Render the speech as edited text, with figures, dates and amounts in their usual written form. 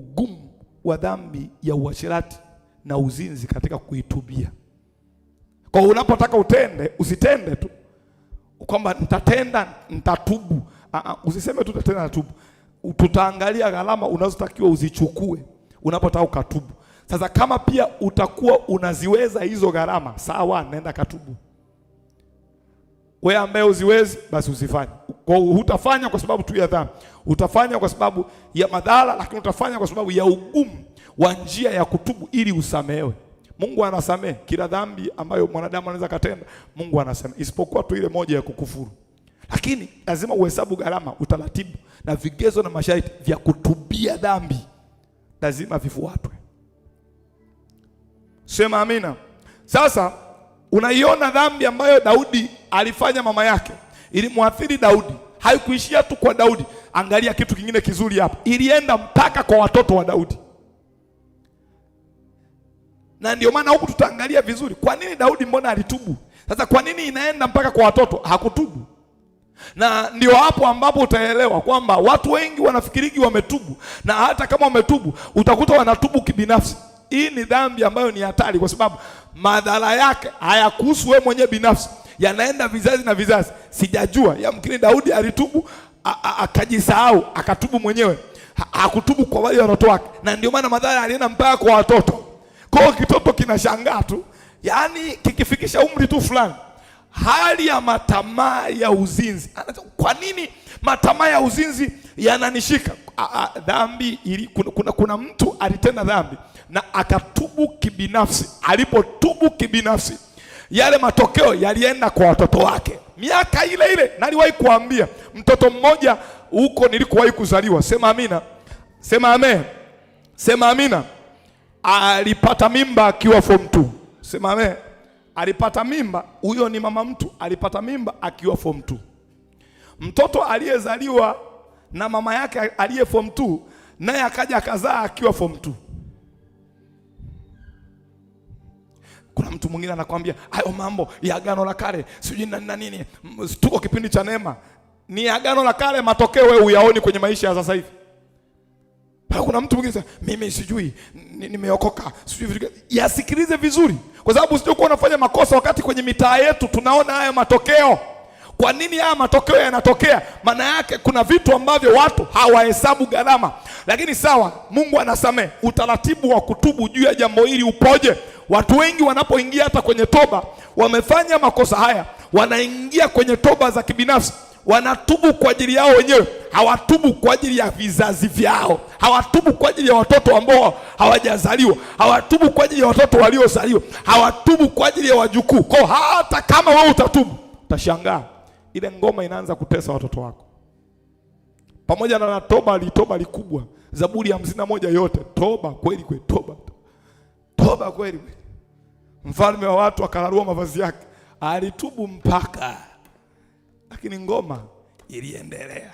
ugumu wa dhambi ya uasherati na uzinzi katika kuitubia. Kwa unapotaka utende, usitende tu kwamba nitatenda, nitatubu. Usiseme tu nitatenda, natubu. Tutaangalia gharama unazotakiwa uzichukue unapotaka ukatubu. Sasa kama pia utakuwa unaziweza hizo gharama, sawa, nenda katubu. Wewe ambaye uziwezi, basi usifanye. Kwa hutafanya kwa sababu tu ya dhambi. Utafanya kwa sababu ya madhara, lakini utafanya kwa sababu ya ugumu wa njia ya kutubu ili usamehewe. Mungu anasamehe kila dhambi ambayo mwanadamu anaweza katenda. Mungu anasamehe isipokuwa tu ile moja ya kukufuru. Lakini lazima uhesabu gharama, utaratibu na vigezo na masharti vya kutubia dhambi lazima vifuatwe. Sema amina. Sasa unaiona dhambi ambayo Daudi alifanya mama yake ilimwathiri Daudi. Haikuishia tu kwa Daudi. Angalia kitu kingine kizuri hapa. Ilienda mpaka kwa watoto wa Daudi. Na ndio maana huku tutaangalia vizuri. Kwa nini Daudi mbona alitubu? Sasa kwa nini inaenda mpaka kwa watoto? Hakutubu. Na ndio hapo ambapo utaelewa kwamba watu wengi wanafikiriki wametubu, na hata kama wametubu utakuta wanatubu kibinafsi. Hii ni dhambi ambayo ni hatari, kwa sababu madhara yake hayakuhusu wewe mwenyewe binafsi, yanaenda vizazi na vizazi. Sijajua, yamkini Daudi alitubu akajisahau, akatubu mwenyewe, hakutubu kwa wale watoto wake, na ndio maana madhara yalienda mpaka kwa watoto. Kwa kitoto kinashangaa tu, yaani kikifikisha umri tu fulani, hali ya matamaa ya uzinzi. Kwa nini matamaa ya uzinzi yananishika? Dhambi kuna mtu alitenda dhambi na akatubu kibinafsi. Alipotubu kibinafsi, yale matokeo yalienda kwa watoto wake miaka ile ile. Naliwahi kuambia mtoto mmoja huko nilikowahi kuzaliwa, sema amina, sema amen, sema amina, alipata mimba akiwa form 2. Sema amen. Alipata mimba, huyo ni mama mtu, alipata mimba akiwa form 2. Mtoto aliyezaliwa na mama yake aliye form 2 naye akaja akazaa akiwa form 2. Kuna mtu mwingine anakuambia hayo mambo ya agano la kale, sijui na nini, tuko kipindi cha neema. Ni agano la kale, matokeo wewe uyaoni kwenye maisha ya sasa hivi. Kuna mtu mwingine mimi sijui nimeokoka, sijui. Yasikilize vizuri, kwa sababu usije unafanya makosa wakati kwenye mitaa yetu tunaona haya matokeo. Kwa nini haya matokeo yanatokea? Maana yake kuna vitu ambavyo watu hawahesabu gharama. Lakini sawa, Mungu anasamehe. Utaratibu wa kutubu juu ya jambo hili upoje? Watu wengi wanapoingia hata kwenye toba, wamefanya makosa haya, wanaingia kwenye toba za kibinafsi. Wanatubu kwa ajili yao wenyewe, hawatubu kwa ajili ya vizazi vyao, hawatubu kwa ajili ya watoto ambao hawajazaliwa, hawatubu kwa ajili ya watoto waliozaliwa, hawatubu kwa ajili ya wajukuu. Kwa hata kama wewe utatubu, utashangaa ile ngoma inaanza kutesa watoto wako. Pamoja na toba likubwa, Zaburi ya 51 yote toba kweli kweli, toba kweli kweli. Mfalme wa watu akararua mavazi yake, alitubu mpaka, lakini ngoma iliendelea.